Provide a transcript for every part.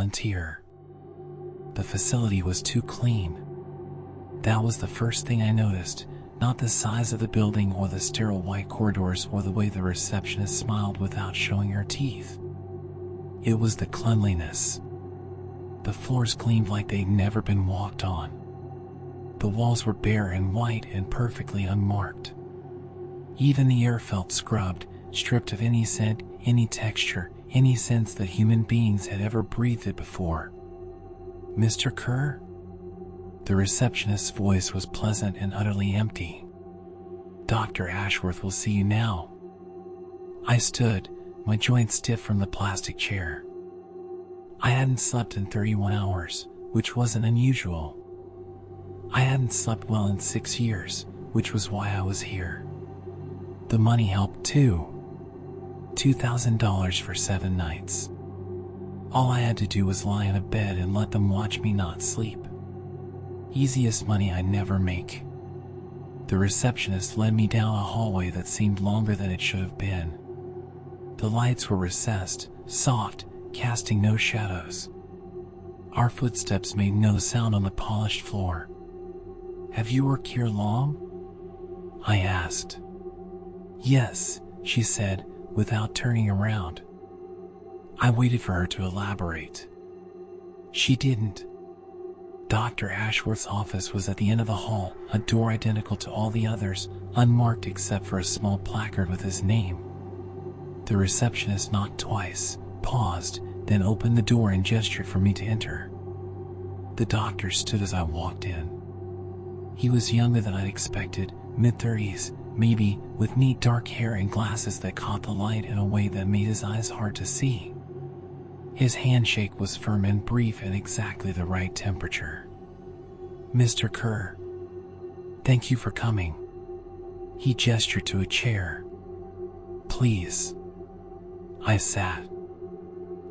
volunteer. The facility was too clean. That was the first thing I noticed, not the size of the building or the sterile white corridors or the way the receptionist smiled without showing her teeth. It was the cleanliness. The floors gleamed like they'd never been walked on. The walls were bare and white and perfectly unmarked. Even the air felt scrubbed, stripped of any scent, any texture, any sense that human beings had ever breathed it before. "Mr. Kerr?" The receptionist's voice was pleasant and utterly empty. "Dr. Ashworth will see you now." I stood, my joints stiff from the plastic chair. I hadn't slept in 31 hours, which wasn't unusual. I hadn't slept well in 6 years, which was why I was here. The money helped too. $2,000 for 7 nights. All I had to do was lie in a bed and let them watch me not sleep. Easiest money I'd never make. The receptionist led me down a hallway that seemed longer than it should have been. The lights were recessed, soft, casting no shadows. Our footsteps made no sound on the polished floor. "Have you worked here long?" I asked. "Yes," she said, without turning around. I waited for her to elaborate. She didn't. Dr. Ashworth's office was at the end of the hall, a door identical to all the others, unmarked except for a small placard with his name. The receptionist knocked twice, paused, then opened the door and gestured for me to enter. The doctor stood as I walked in. He was younger than I'd expected, mid-30s, maybe, with neat dark hair and glasses that caught the light in a way that made his eyes hard to see. His handshake was firm and brief and exactly the right temperature. "Mr. Kerr, thank you for coming." He gestured to a chair. "Please." I sat.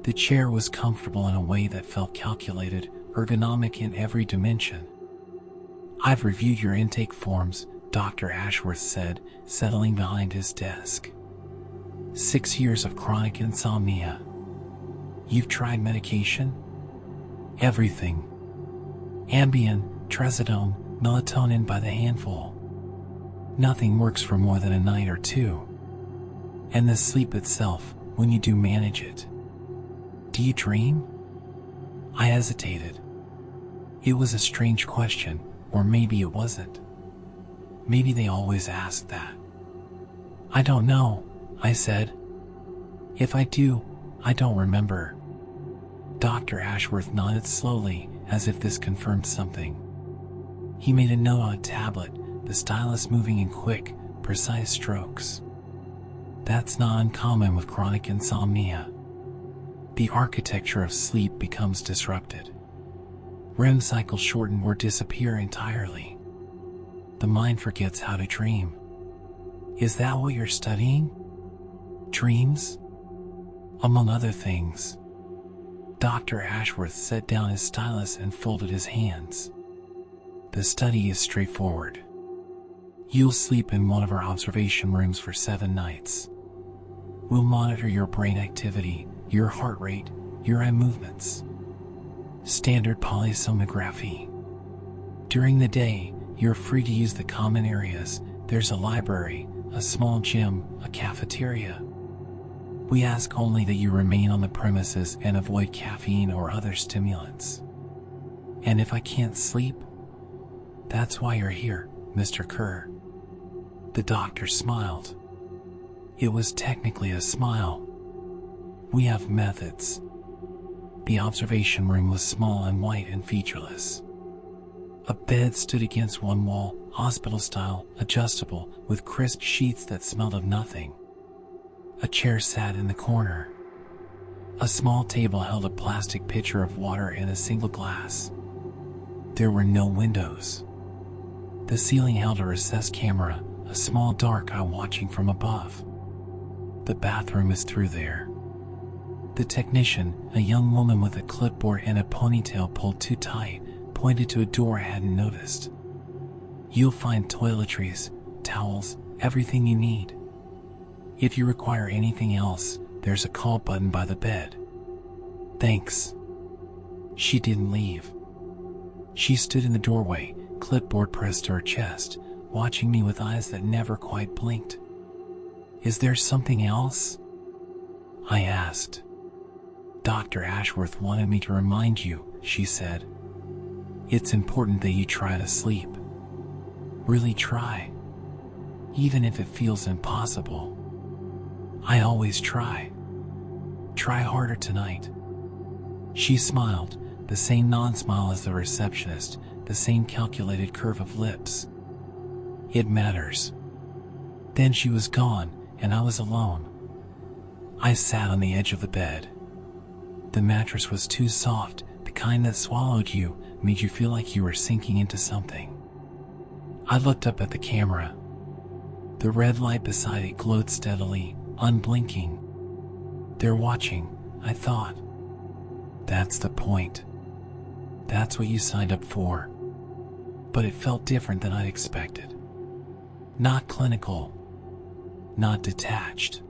The chair was comfortable in a way that felt calculated, ergonomic in every dimension. "I've reviewed your intake forms," Dr. Ashworth said, settling behind his desk. 6 years of chronic insomnia. You've tried medication? Everything. Ambien, trazodone, melatonin by the handful. Nothing works for more than a night or two. And the sleep itself, when you do manage it. Do you dream? I hesitated. It was a strange question, or maybe it wasn't. Maybe they always ask that. "I don't know," I said. "If I do, I don't remember." Dr. Ashworth nodded slowly, as if this confirmed something. He made a note on a tablet, the stylus moving in quick, precise strokes. That's not uncommon with chronic insomnia. The architecture of sleep becomes disrupted. REM cycles shorten or disappear entirely. The mind forgets how to dream. Is that what you're studying? Dreams? Among other things. Dr. Ashworth set down his stylus and folded his hands. The study is straightforward. You'll sleep in one of our observation rooms for 7 nights. We'll monitor your brain activity, your heart rate, your eye movements. Standard polysomnography. During the day, you're free to use the common areas. There's a library, a small gym, a cafeteria. We ask only that you remain on the premises and avoid caffeine or other stimulants. And if I can't sleep? That's why you're here, Mr. Kerr. The doctor smiled. It was technically a smile. We have methods. The observation room was small and white and featureless. A bed stood against one wall, hospital-style, adjustable, with crisp sheets that smelled of nothing. A chair sat in the corner. A small table held a plastic pitcher of water and a single glass. There were no windows. The ceiling held a recessed camera, a small dark eye watching from above. The bathroom is through there. The technician, a young woman with a clipboard and a ponytail pulled too tight, pointed to a door I hadn't noticed. You'll find toiletries, towels, everything you need. If you require anything else, there's a call button by the bed. Thanks. She didn't leave. She stood in the doorway, clipboard pressed to her chest, watching me with eyes that never quite blinked. "Is there something else?" I asked. "Dr. Ashworth wanted me to remind you," she said. "It's important that you try to sleep. Really try. Even if it feels impossible. I always try. Try harder tonight." She smiled, the same non-smile as the receptionist, the same calculated curve of lips. "It matters." Then she was gone, and I was alone. I sat on the edge of the bed. The mattress was too soft, the kind that swallowed you, made you feel like you were sinking into something. I looked up at the camera. The red light beside it glowed steadily, unblinking. "They're watching," I thought. That's the point. That's what you signed up for. But it felt different than I'd expected. Not clinical. Not detached.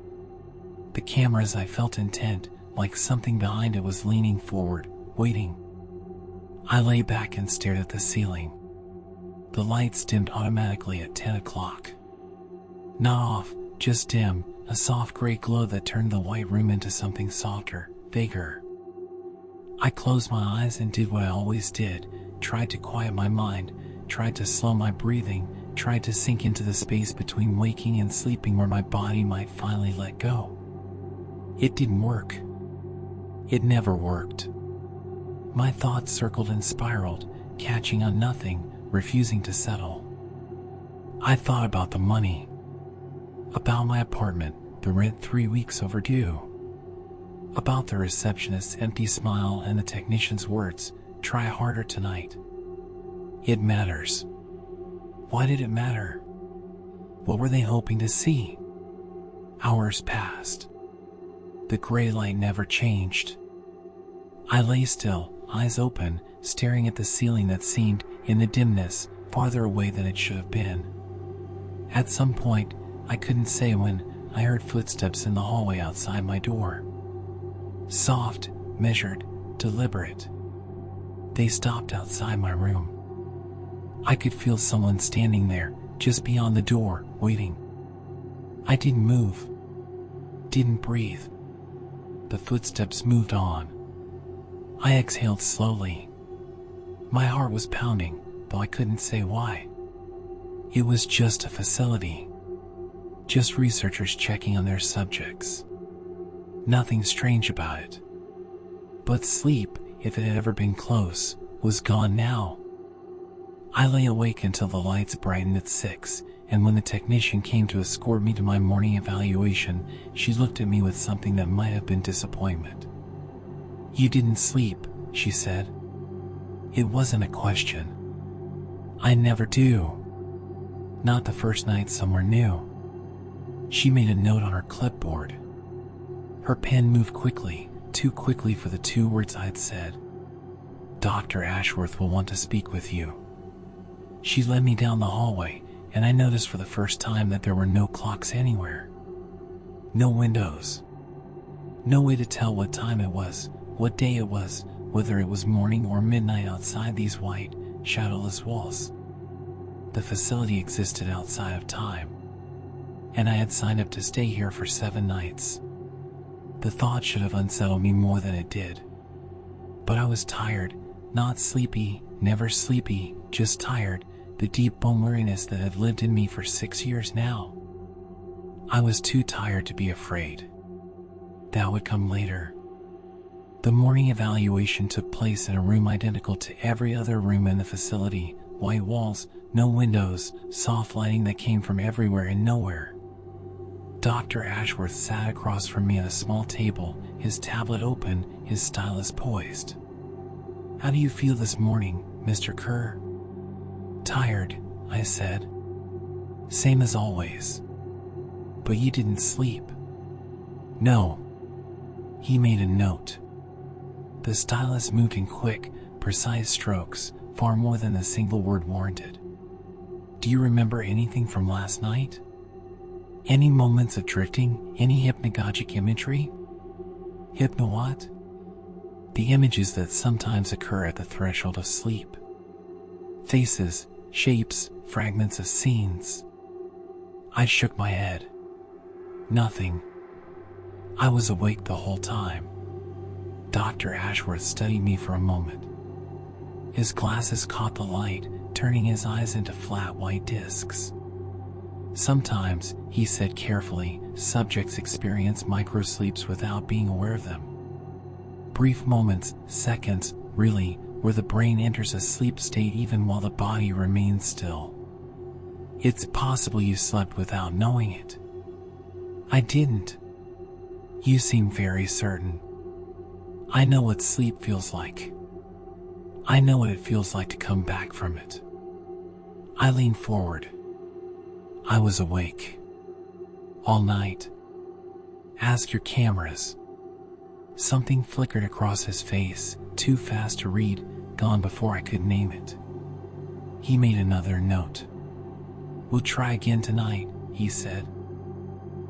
The cameras, I felt intent, like something behind it was leaning forward, waiting. I lay back and stared at the ceiling. The lights dimmed automatically at 10 o'clock. Not off, just dim, a soft gray glow that turned the white room into something softer, vaguer. I closed my eyes and did what I always did, tried to quiet my mind, tried to slow my breathing, tried to sink into the space between waking and sleeping where my body might finally let go. It didn't work. It never worked. My thoughts circled and spiraled, catching on nothing, refusing to settle. I thought about the money. About my apartment, the rent 3 weeks overdue. About the receptionist's empty smile and the technician's words, "Try harder tonight." It matters. Why did it matter? What were they hoping to see? Hours passed. The gray light never changed. I lay still, eyes open, staring at the ceiling that seemed, in the dimness, farther away than it should have been. At some point, I couldn't say when, I heard footsteps in the hallway outside my door. Soft, measured, deliberate. They stopped outside my room. I could feel someone standing there, just beyond the door, waiting. I didn't move. Didn't breathe. The footsteps moved on. I exhaled slowly. My heart was pounding, though I couldn't say why. It was just a facility. Just researchers checking on their subjects. Nothing strange about it. But sleep, if it had ever been close, was gone now. I lay awake until the lights brightened at 6, and when the technician came to escort me to my morning evaluation, she looked at me with something that might have been disappointment. "You didn't sleep," she said. It wasn't a question. I never do. Not the first night somewhere new. She made a note on her clipboard. Her pen moved quickly, too quickly for the 2 words I'd said. "Dr. Ashworth will want to speak with you." She led me down the hallway, and I noticed for the first time that there were no clocks anywhere. No windows. No way to tell what time it was, what day it was, whether it was morning or midnight outside these white, shadowless walls. The facility existed outside of time, and I had signed up to stay here for 7 nights. The thought should have unsettled me more than it did. But I was tired, not sleepy, never sleepy, just tired, the deep bone weariness that had lived in me for 6 years now. I was too tired to be afraid. That would come later. The morning evaluation took place in a room identical to every other room in the facility, white walls, no windows, soft lighting that came from everywhere and nowhere. Dr. Ashworth sat across from me at a small table, his tablet open, his stylus poised. "How do you feel this morning, Mr. Kerr?" "Tired," I said. "Same as always." "But you didn't sleep." "No." He made a note. The stylus moved in quick, precise strokes, far more than the single word warranted. "Do you remember anything from last night? Any moments of drifting? Any hypnagogic imagery?" "Hypno what?" The images that sometimes occur at the threshold of sleep. Faces, shapes, fragments of scenes. I shook my head. Nothing. I was awake the whole time. Dr. Ashworth studied me for a moment. His glasses caught the light, turning his eyes into flat white discs. Sometimes, he said carefully, subjects experience microsleeps without being aware of them. Brief moments, seconds, really, where the brain enters a sleep state even while the body remains still. It's possible you slept without knowing it. I didn't. You seem very certain. I know what sleep feels like. I know what it feels like to come back from it. I leaned forward. I was awake. All night. Ask your cameras. Something flickered across his face, too fast to read, gone before I could name it. He made another note. We'll try again tonight, he said.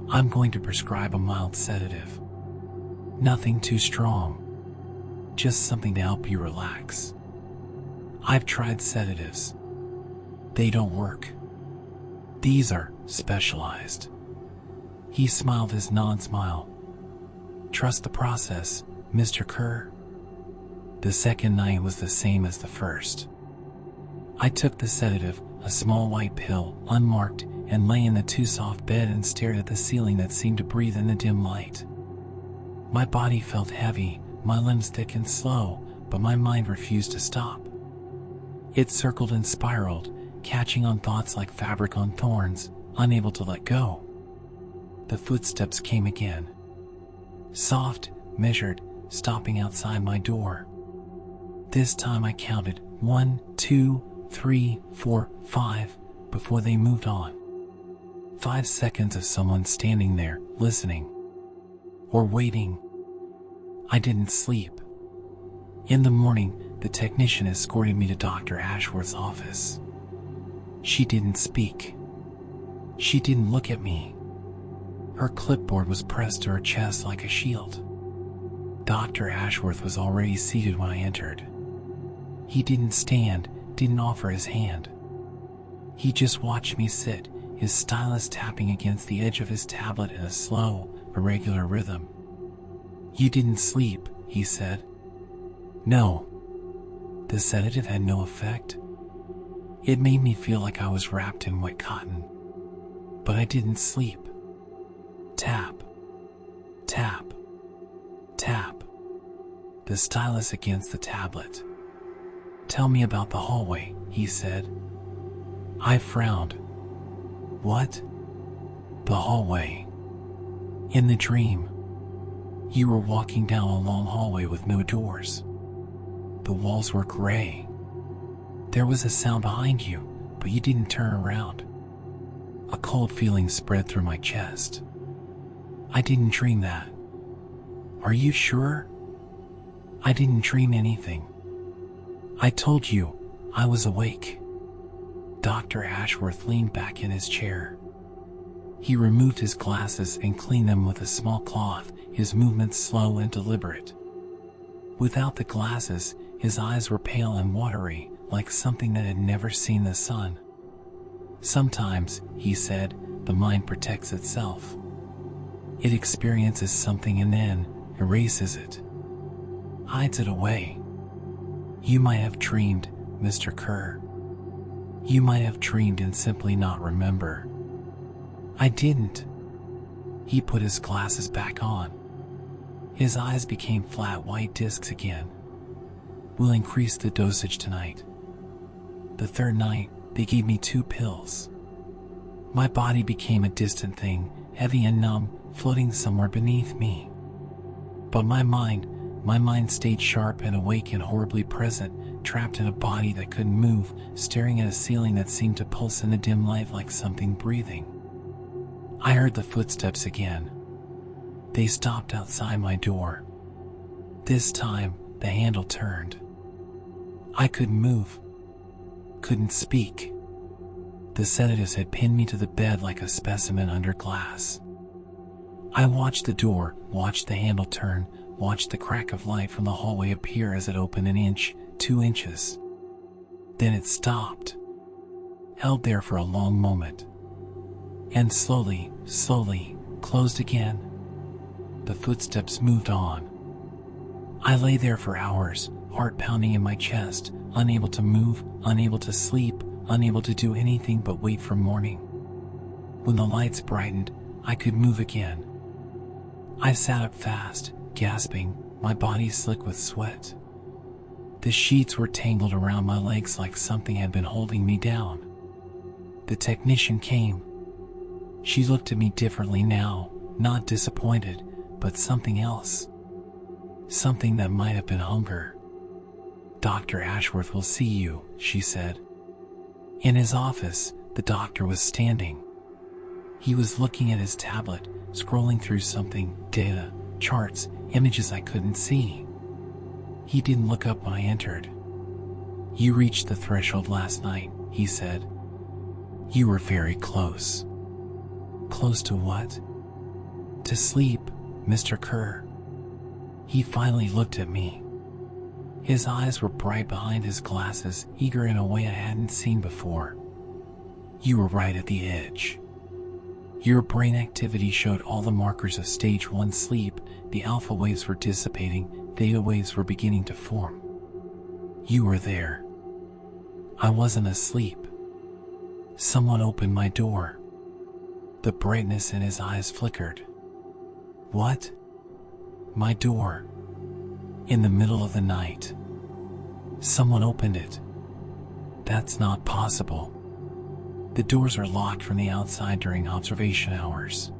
I'm going to prescribe a mild sedative. Nothing too strong. Just something to help you relax. I've tried sedatives. They don't work. These are specialized. He smiled his non-smile. Trust the process, Mr. Kerr. The second night was the same as the first. I took the sedative, a small white pill, unmarked, and lay in the too-soft bed and stared at the ceiling that seemed to breathe in the dim light. My body felt heavy, my limbs thick and slow, but my mind refused to stop. It circled and spiraled, catching on thoughts like fabric on thorns, unable to let go. The footsteps came again. Soft, measured, stopping outside my door. This time I counted 1, 2, 3, 4, 5 before they moved on. 5 seconds of someone standing there, listening. Or waiting. I didn't sleep. In the morning, the technician escorted me to Dr. Ashworth's office. She didn't speak. She didn't look at me. Her clipboard was pressed to her chest like a shield. Dr. Ashworth was already seated when I entered. He didn't stand, didn't offer his hand. He just watched me sit, his stylus tapping against the edge of his tablet in a slow, irregular rhythm. You didn't sleep, he said. No. The sedative had no effect. It made me feel like I was wrapped in wet cotton. But I didn't sleep. Tap. Tap. Tap. The stylus against the tablet. Tell me about the hallway, he said. I frowned. What? The hallway. In the dream. You were walking down a long hallway with no doors. The walls were gray. There was a sound behind you, but you didn't turn around. A cold feeling spread through my chest. I didn't dream that. Are you sure? I didn't dream anything. I told you, I was awake. Dr. Ashworth leaned back in his chair. He removed his glasses and cleaned them with a small cloth, his movements slow and deliberate. Without the glasses, his eyes were pale and watery, like something that had never seen the sun. Sometimes, he said, the mind protects itself. It experiences something and then erases it. Hides it away. You might have dreamed, Mr. Kerr. You might have dreamed and simply not remember. I didn't. He put his glasses back on. His eyes became flat white discs again. We'll increase the dosage tonight. The third night, they gave me 2 pills. My body became a distant thing, heavy and numb, floating somewhere beneath me. But my mind stayed sharp and awake and horribly present, trapped in a body that couldn't move, staring at a ceiling that seemed to pulse in the dim light like something breathing. I heard the footsteps again. They stopped outside my door. This time, the handle turned. I couldn't move. Couldn't speak. The sedatives had pinned me to the bed like a specimen under glass. I watched the door, watched the handle turn, watched the crack of light from the hallway appear as it opened an inch, 2 inches. Then it stopped, held there for a long moment, and slowly closed again. The footsteps moved on. I lay there for hours, heart pounding in my chest, unable to move, unable to sleep, unable to do anything but wait for morning. When the lights brightened, I could move again. I sat up fast, gasping, my body slick with sweat. The sheets were tangled around my legs like something had been holding me down. The technician came. She looked at me differently now, not disappointed, but something else. Something that might have been hunger. "Dr. Ashworth will see you," she said. In his office, the doctor was standing. He was looking at his tablet, scrolling through something, data, charts, images I couldn't see. He didn't look up when I entered. "You reached the threshold last night," he said. "You were very close." "Close to what?" "To sleep, Mr. Kerr." He finally looked at me. His eyes were bright behind his glasses, eager in a way I hadn't seen before. "You were right at the edge. Your brain activity showed all the markers of stage 1 sleep. The alpha waves were dissipating, theta waves were beginning to form. You were there. I wasn't asleep. Someone opened my door." The brightness in his eyes flickered. "What?" "My door. In the middle of the night. Someone opened it." "That's not possible. The doors are locked from the outside during observation hours.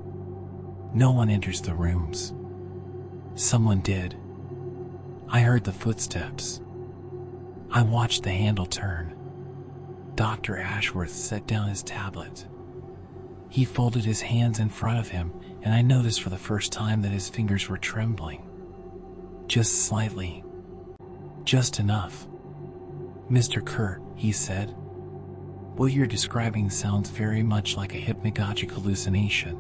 No one enters the rooms." "Someone did. I heard the footsteps. I watched the handle turn." Dr. Ashworth set down his tablet. He folded his hands in front of him, and I noticed for the first time that his fingers were trembling. Just slightly. Just enough. "Mr. Kerr," he said, "what you're describing sounds very much like a hypnagogic hallucination.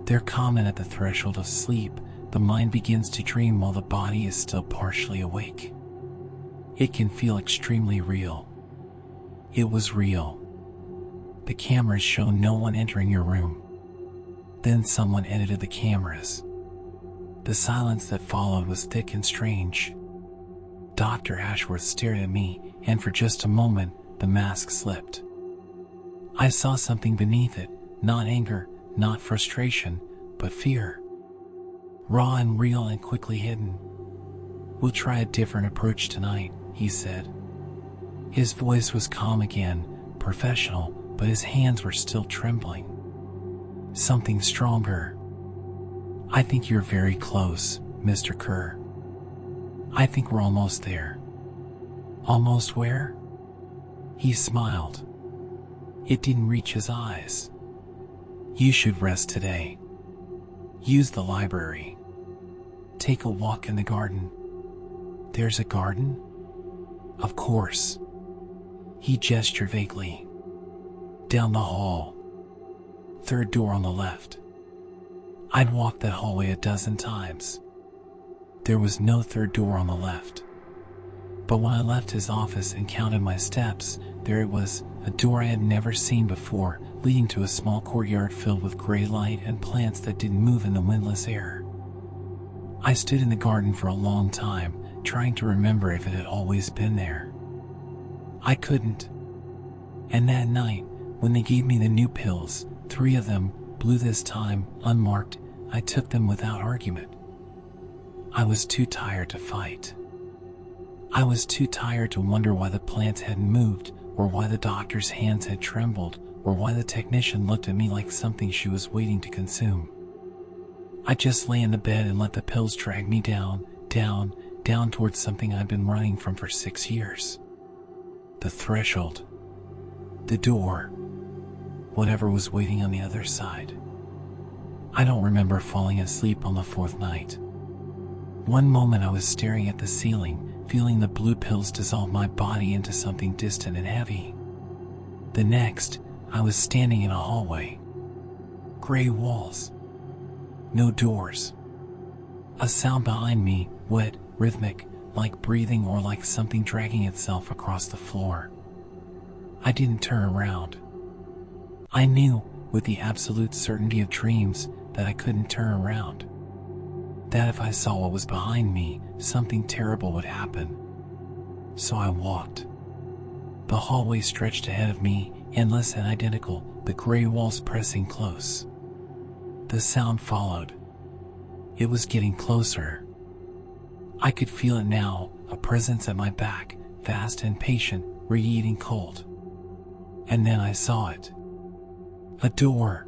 They're common at the threshold of sleep. The mind begins to dream while the body is still partially awake. It can feel extremely real." It was real. The cameras show no one entering your room. Then someone edited the cameras. The silence that followed was thick and strange. Dr. Ashworth stared at me, and for just a moment, the mask slipped. I saw something beneath it, not anger, not frustration, but fear. Raw and real and quickly hidden. "We'll try a different approach tonight," he said. His voice was calm again, professional, but his hands were still trembling. "Something stronger. I think you're very close, Mr. Kerr. I think we're almost there." "Almost where?" He smiled. It didn't reach his eyes. "You should rest today. Use the library. Take a walk in the garden." "There's a garden?" "Of course." He gestured vaguely. "Down the hall. 3rd door on the left." I'd walked that hallway a dozen times. There was no 3rd door on the left. But when I left his office and counted my steps, there it was, a door I had never seen before, leading to a small courtyard filled with gray light and plants that didn't move in the windless air. I stood in the garden for a long time, trying to remember if it had always been there. I couldn't. And that night, when they gave me the new pills, 3 of them, blue this time, unmarked, I took them without argument. I was too tired to fight. I was too tired to wonder why the plants hadn't moved, or why the doctor's hands had trembled, or why the technician looked at me like something she was waiting to consume. I just lay in the bed and let the pills drag me down towards something I'd been running from for 6 years. The threshold. The door. Whatever was waiting on the other side. I don't remember falling asleep on the 4th night. One moment I was staring at the ceiling, feeling the blue pills dissolve my body into something distant and heavy. The next, I was standing in a hallway. Gray walls. No doors. A sound behind me, wet, rhythmic, like breathing or like something dragging itself across the floor. I didn't turn around. I knew, with the absolute certainty of dreams, that I couldn't turn around. That if I saw what was behind me, something terrible would happen. So I walked. The hallway stretched ahead of me, endless and identical, the gray walls pressing close. The sound followed. It was getting closer. I could feel it now, a presence at my back, vast and patient, radiating cold. And then I saw it. A door.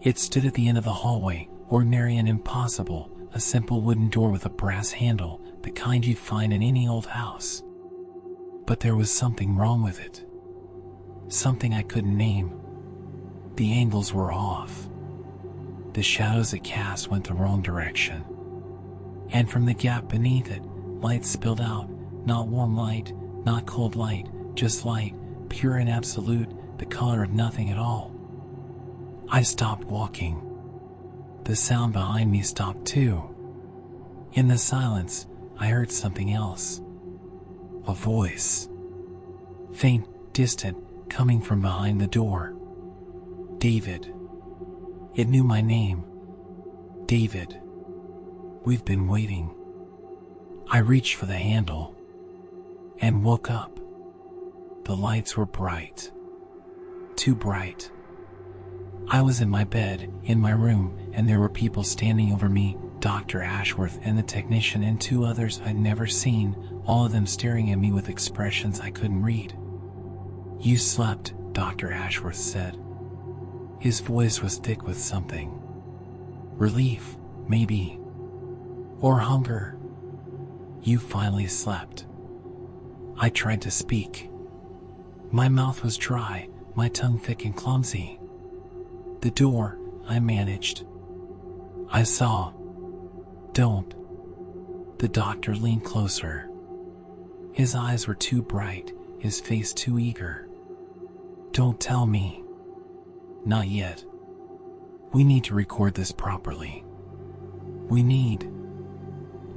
It stood at the end of the hallway, ordinary and impossible, a simple wooden door with a brass handle, the kind you'd find in any old house. But there was something wrong with it. Something I couldn't name. The angles were off. The shadows it cast went the wrong direction. And from the gap beneath it, light spilled out, not warm light, not cold light, just light, pure and absolute, the color of nothing at all. I stopped walking. The sound behind me stopped too. In the silence, I heard something else. A voice. Faint, distant, coming from behind the door. David. It knew my name. David. We've been waiting. I reached for the handle and woke up. The lights were bright. Too bright. I was in my bed, in my room, and there were people standing over me, Dr. Ashworth and the technician and two others I'd never seen, all of them staring at me with expressions I couldn't read. You slept, Dr. Ashworth said. His voice was thick with something. Relief, maybe. Or hunger. You finally slept. I tried to speak. My mouth was dry, my tongue thick and clumsy. The door, I managed. I saw. Don't. The doctor leaned closer. His eyes were too bright, his face too eager. Don't tell me. Not yet. We need to record this properly. We need.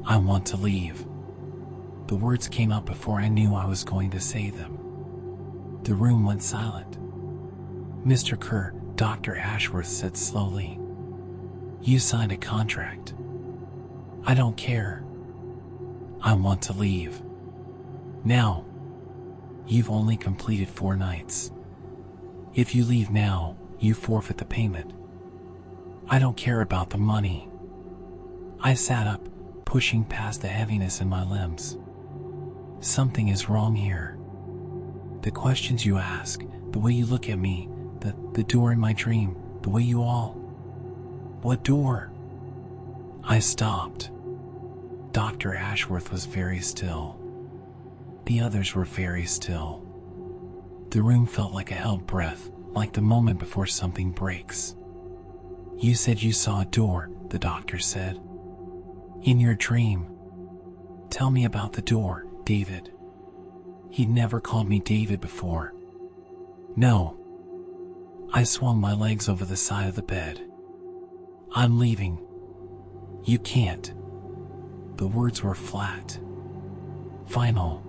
I want to leave. The words came out before I knew I was going to say them. The room went silent. Mr. Kerr, Dr. Ashworth said slowly. You signed a contract. I don't care. I want to leave. Now. You've only completed 4 nights. If you leave now, you forfeit the payment. I don't care about the money. I sat up, pushing past the heaviness in my limbs. Something is wrong here. The questions you ask, the way you look at me, the door in my dream, the way you all... What door? I stopped. Dr. Ashworth was very still. The others were very still. The room felt like a held breath, like the moment before something breaks. You said you saw a door, the doctor said. In your dream. Tell me about the door, David. He'd never called me David before. No. I swung my legs over the side of the bed. I'm leaving. You can't. The words were flat. Final.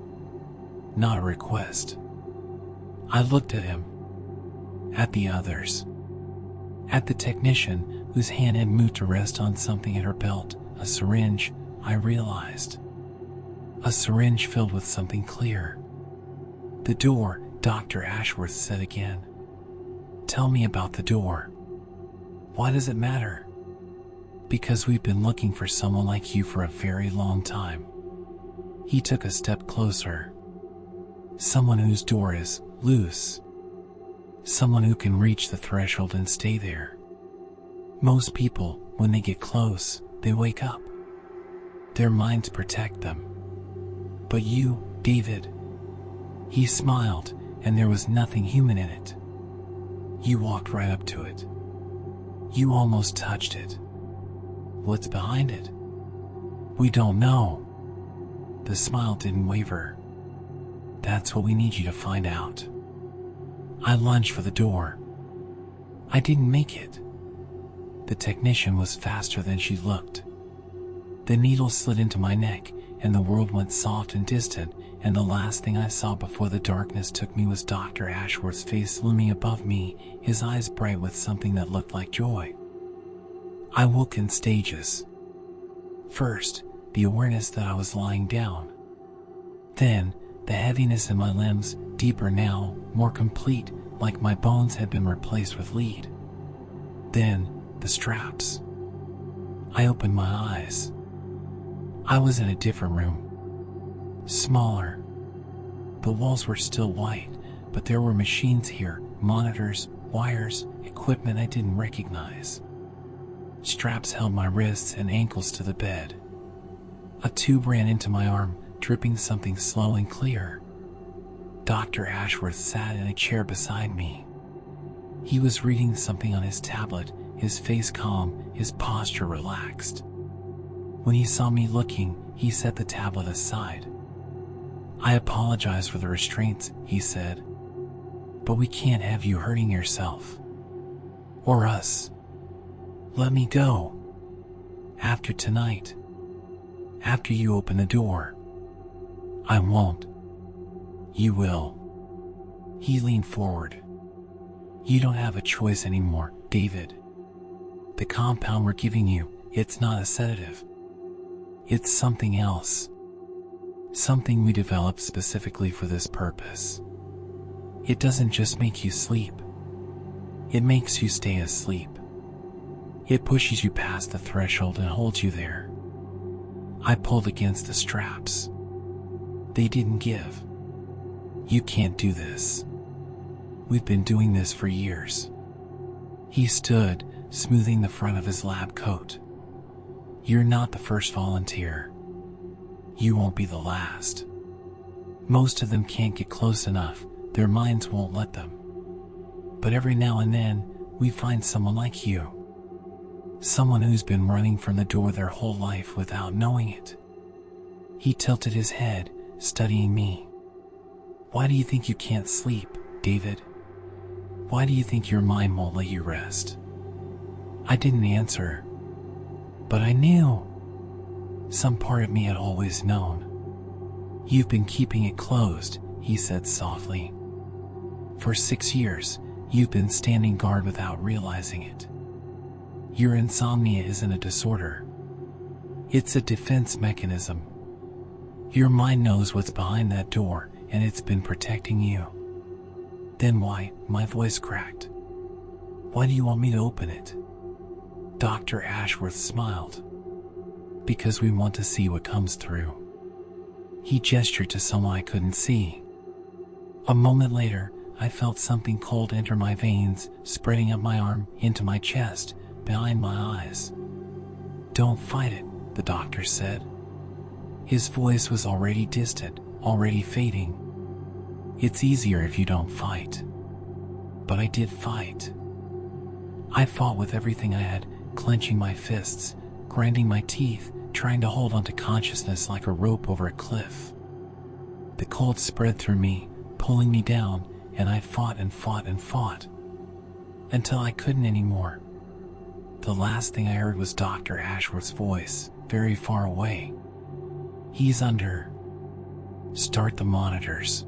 Not a request. I looked at him. At the others. At the technician, whose hand had moved to rest on something at her belt, a syringe, I realized. A syringe filled with something clear. The door, Dr. Ashworth said again. Tell me about the door. Why does it matter? Because we've been looking for someone like you for a very long time. He took a step closer. Someone whose door is loose. Someone who can reach the threshold and stay there. Most people, when they get close, they wake up. Their minds protect them. But you, David. He smiled, and there was nothing human in it. You walked right up to it. You almost touched it. What's behind it? We don't know. The smile didn't waver. That's what we need you to find out. I lunged for the door. I didn't make it. The technician was faster than she looked. The needle slid into my neck, and the world went soft and distant, and the last thing I saw before the darkness took me was Dr. Ashworth's face looming above me, his eyes bright with something that looked like joy. I woke in stages. First, the awareness that I was lying down. Then, the heaviness in my limbs, deeper now, more complete, like my bones had been replaced with lead. Then, the straps. I opened my eyes. I was in a different room. Smaller. The walls were still white, but there were machines here, monitors, wires, equipment I didn't recognize. Straps held my wrists and ankles to the bed. A tube ran into my arm, dripping something slow and clear. Dr. Ashworth sat in a chair beside me. He was reading something on his tablet, his face calm, his posture relaxed. When he saw me looking, he set the tablet aside. "I apologize for the restraints," he said. "But we can't have you hurting yourself. Or us. Let me go. After tonight. After you open the door." "I won't." "You will." He leaned forward. "You don't have a choice anymore, David. The compound we're giving you, it's not a sedative. It's something else. Something we developed specifically for this purpose. It doesn't just make you sleep. It makes you stay asleep. It pushes you past the threshold and holds you there." I pulled against the straps. They didn't give. "You can't do this. We've been doing this for years." He stood, smoothing the front of his lab coat. "You're not the first volunteer. You won't be the last. Most of them can't get close enough, their minds won't let them. But every now and then, we find someone like you. Someone who's been running from the door their whole life without knowing it." He tilted his head, studying me. "Why do you think you can't sleep, David? Why do you think your mind won't let you rest?" I didn't answer. But I knew. Some part of me had always known. "You've been keeping it closed," he said softly. "For 6 years, you've been standing guard without realizing it. Your insomnia isn't a disorder. It's a defense mechanism. Your mind knows what's behind that door, and it's been protecting you." "Then why?" My voice cracked. "Why do you want me to open it?" Dr. Ashworth smiled. "Because we want to see what comes through." He gestured to someone I couldn't see. A moment later, I felt something cold enter my veins, spreading up my arm, into my chest, behind my eyes. "Don't fight it," the doctor said. His voice was already distant, already fading. "It's easier if you don't fight." But I did fight. I fought with everything I had, clenching my fists, grinding my teeth, trying to hold onto consciousness like a rope over a cliff. The cold spread through me, pulling me down, and I fought and fought and fought. Until I couldn't anymore. The last thing I heard was Dr. Ashworth's voice, very far away. "He's under. Start the monitors.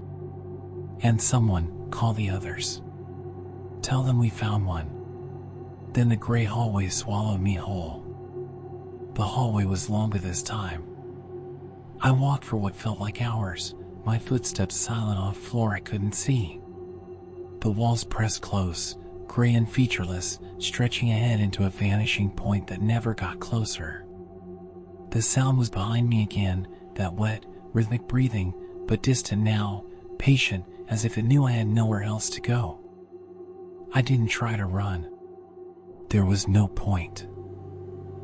And someone, call the others. Tell them we found one." Then the gray hallway swallowed me whole. The hallway was longer this time. I walked for what felt like hours, my footsteps silent on a floor I couldn't see. The walls pressed close, gray and featureless, stretching ahead into a vanishing point that never got closer. The sound was behind me again, that wet, rhythmic breathing, but distant now, patient, as if it knew I had nowhere else to go. I didn't try to run. There was no point.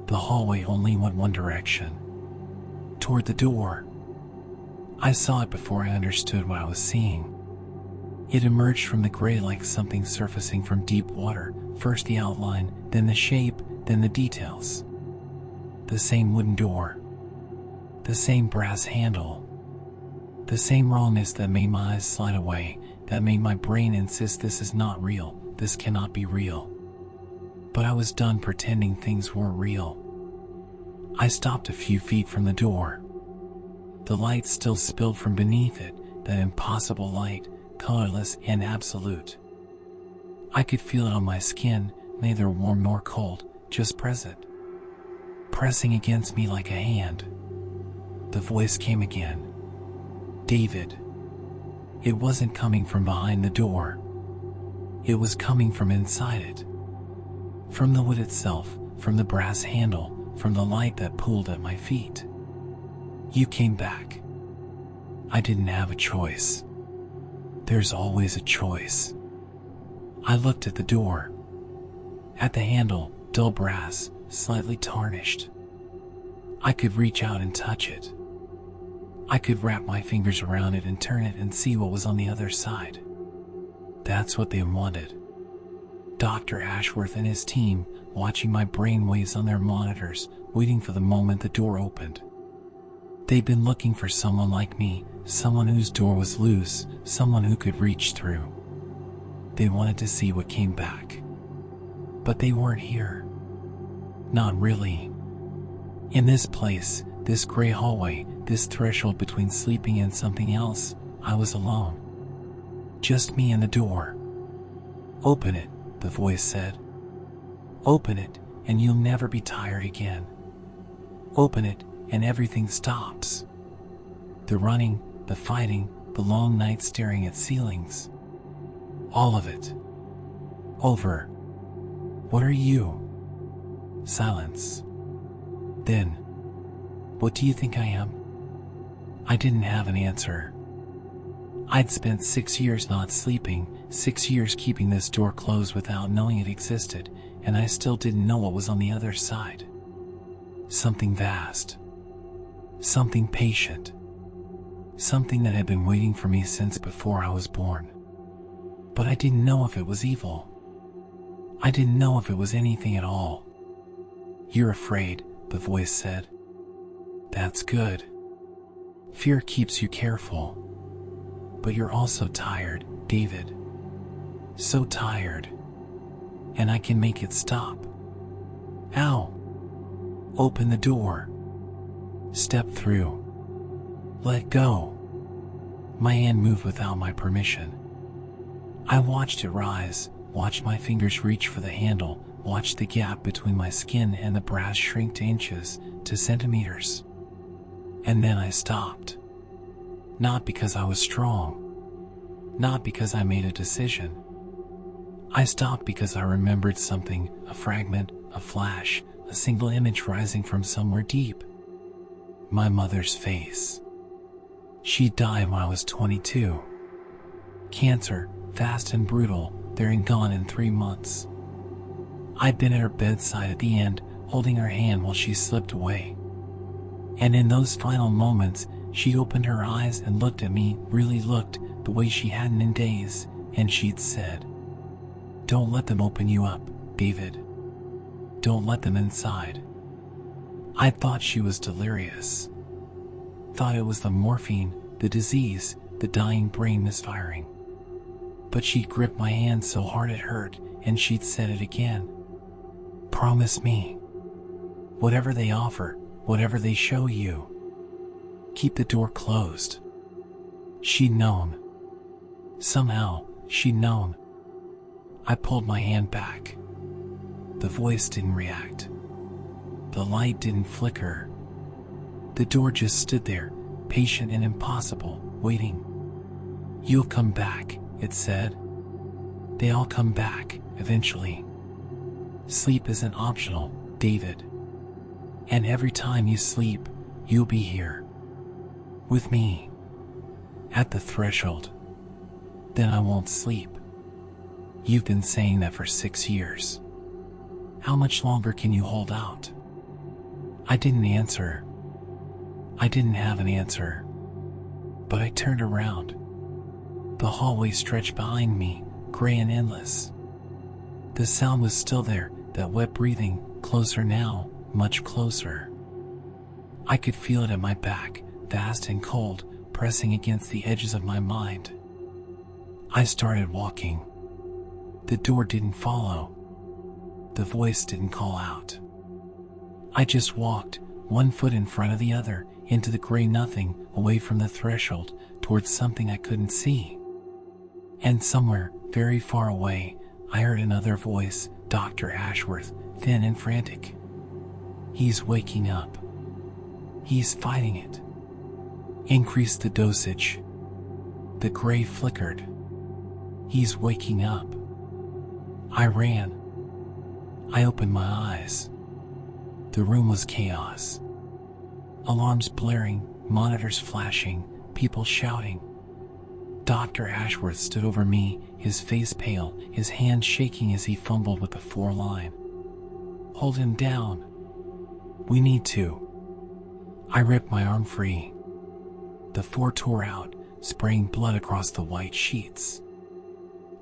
The hallway only went one direction. Toward the door. I saw it before I understood what I was seeing. It emerged from the gray like something surfacing from deep water, first the outline, then the shape, then the details. The same wooden door. The same brass handle. The same rawness that made my eyes slide away, that made my brain insist this is not real, this cannot be real. But I was done pretending things weren't real. I stopped a few feet from the door. The light still spilled from beneath it, that impossible light, colorless and absolute. I could feel it on my skin, neither warm nor cold, just present, pressing against me like a hand. The voice came again. David. It wasn't coming from behind the door. It was coming from inside it. From the wood itself, from the brass handle, from the light that pooled at my feet. You came back. I didn't have a choice. There's always a choice. I looked at the door. At the handle, dull brass, slightly tarnished. I could reach out and touch it. I could wrap my fingers around it and turn it and see what was on the other side. That's what they wanted. Dr. Ashworth and his team, watching my brain waves on their monitors, waiting for the moment the door opened. They'd been looking for someone like me, someone whose door was loose, someone who could reach through. They wanted to see what came back. But they weren't here. Not really. In this place, this gray hallway, this threshold between sleeping and something else, I was alone. Just me and the door. Open it, the voice said. Open it, and you'll never be tired again. Open it, and everything stops. The running, the fighting, the long nights staring at ceilings. All of it. Over. What are you? Silence. Then, what do you think I am? I didn't have an answer. I'd spent 6 years not sleeping, 6 years keeping this door closed without knowing it existed, and I still didn't know what was on the other side. Something vast. Something patient. Something that had been waiting for me since before I was born. But I didn't know if it was evil. I didn't know if it was anything at all. You're afraid, the voice said. That's good. Fear keeps you careful. But you're also tired, David. So tired. And I can make it stop. Ow. Open the door. Step through. Let go. My hand moved without my permission. I watched it rise, watched my fingers reach for the handle, watched the gap between my skin and the brass shrink to inches, to centimeters. And then I stopped. Not because I was strong. Not because I made a decision. I stopped because I remembered something, a fragment, a flash, a single image rising from somewhere deep. My mother's face. She died when I was 22. Cancer, fast and brutal, there and gone in 3 months. I'd been at her bedside at the end, holding her hand while she slipped away. And in those final moments, she opened her eyes and looked at me, really looked, the way she hadn't in days, and she'd said, "Don't let them open you up, David. Don't let them inside." I thought she was delirious. Thought it was the morphine, the disease, the dying brain misfiring. But she'd gripped my hand so hard it hurt, and she'd said it again. "Promise me. Whatever they offer, whatever they show you, keep the door closed." She'd known. Somehow, she'd known. I pulled my hand back. The voice didn't react. The light didn't flicker. The door just stood there, patient and impossible, waiting. "You'll come back," it said. "They all come back, eventually. Sleep isn't optional, David. And every time you sleep, you'll be here. With me. At the threshold. Then I won't sleep. You've been saying that for 6 years. How much longer can you hold out?" I didn't answer. I didn't have an answer. But I turned around. The hallway stretched behind me, gray and endless. The sound was still there, that wet breathing, closer now, much closer. I could feel it at my back, vast and cold, pressing against the edges of my mind. I started walking. The door didn't follow. The voice didn't call out. I just walked, one foot in front of the other, into the gray nothing, away from the threshold, towards something I couldn't see. And somewhere, very far away, I heard another voice, Dr. Ashworth, thin and frantic. He's waking up. He's fighting it. Increase the dosage. The gray flickered. He's waking up. I ran. I opened my eyes. The room was chaos. Alarms blaring, monitors flashing, people shouting. Dr. Ashworth stood over me, his face pale, his hand shaking as he fumbled with the 4-line. Hold him down. We need to. I ripped my arm free. The 4 tore out, spraying blood across the white sheets.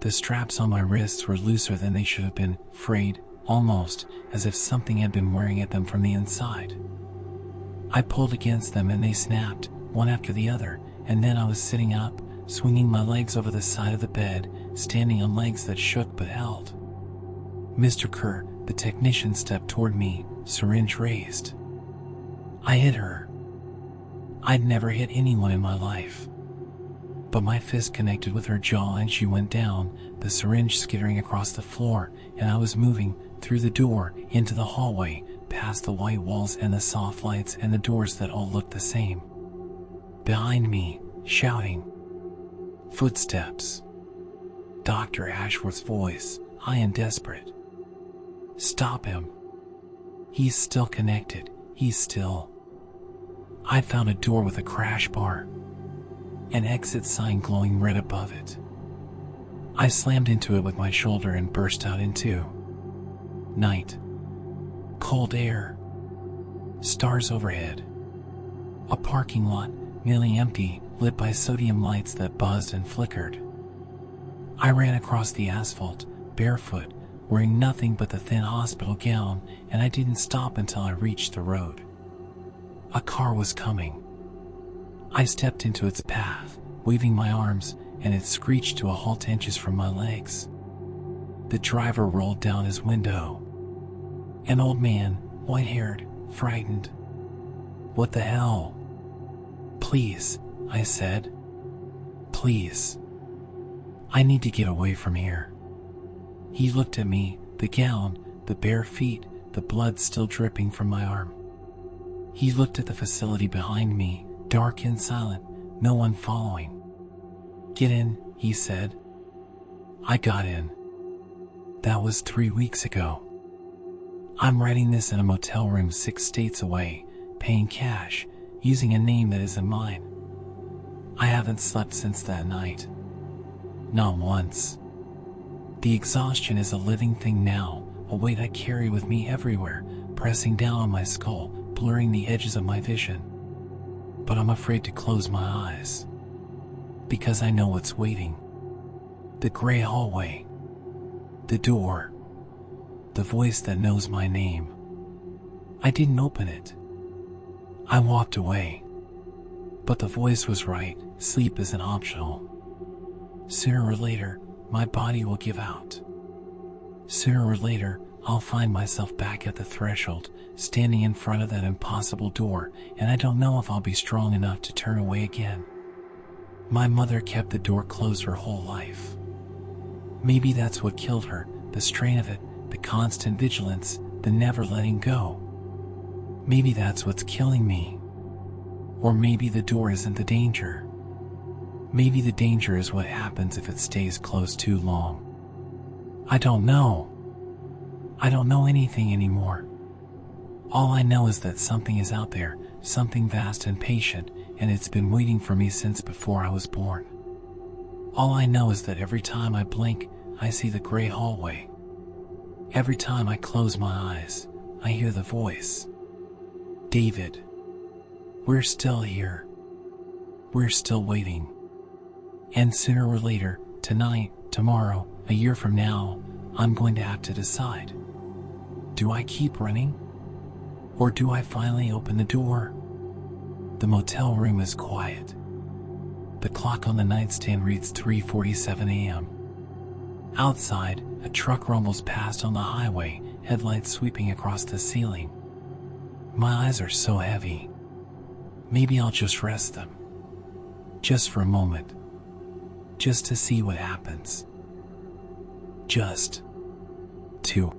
The straps on my wrists were looser than they should have been, frayed, almost as if something had been wearing at them from the inside. I pulled against them and they snapped, one after the other, and then I was sitting up, swinging my legs over the side of the bed, standing on legs that shook but held. Mr. Kerr, the technician, stepped toward me, syringe raised. I hit her. I'd never hit anyone in my life. But my fist connected with her jaw and she went down, the syringe skittering across the floor, and I was moving through the door, into the hallway, past the white walls and the soft lights and the doors that all looked the same. Behind me, shouting. Footsteps. Dr. Ashworth's voice, high and desperate. Stop him. He's still connected. He's still. I found a door with a crash bar. An exit sign glowing red above it. I slammed into it with my shoulder and burst out into night. Cold air. Stars overhead. A parking lot, nearly empty, lit by sodium lights that buzzed and flickered. I ran across the asphalt, barefoot, wearing nothing but the thin hospital gown, and I didn't stop until I reached the road. A car was coming. I stepped into its path, waving my arms, and it screeched to a halt inches from my legs. The driver rolled down his window. An old man, white-haired, frightened. What the hell? Please, I said. Please. I need to get away from here. He looked at me, the gown, the bare feet, the blood still dripping from my arm. He looked at the facility behind me, dark and silent, no one following. Get in, he said. I got in. That was 3 weeks ago. I'm writing this in a motel room 6 states away, paying cash, using a name that isn't mine. I haven't slept since that night. Not once. The exhaustion is a living thing now, a weight I carry with me everywhere, pressing down on my skull, blurring the edges of my vision. But I'm afraid to close my eyes. Because I know what's waiting. The gray hallway. The door. The voice that knows my name. I didn't open it. I walked away. But the voice was right, sleep isn't optional. Sooner or later, my body will give out. Sooner or later, I'll find myself back at the threshold, standing in front of that impossible door, and I don't know if I'll be strong enough to turn away again. My mother kept the door closed her whole life. Maybe that's what killed her, the strain of it, the constant vigilance, the never letting go. Maybe that's what's killing me. Or maybe the door isn't the danger. Maybe the danger is what happens if it stays closed too long. I don't know. I don't know anything anymore. All I know is that something is out there, something vast and patient, and it's been waiting for me since before I was born. All I know is that every time I blink, I see the gray hallway. Every time I close my eyes, I hear the voice. David. We're still here. We're still waiting. And sooner or later, tonight, tomorrow, a year from now, I'm going to have to decide. Do I keep running? Or do I finally open the door? The motel room is quiet. The clock on the nightstand reads 3:47 a.m. Outside, a truck rumbles past on the highway, headlights sweeping across the ceiling. My eyes are so heavy. Maybe I'll just rest them. Just for a moment. Just to see what happens. Just to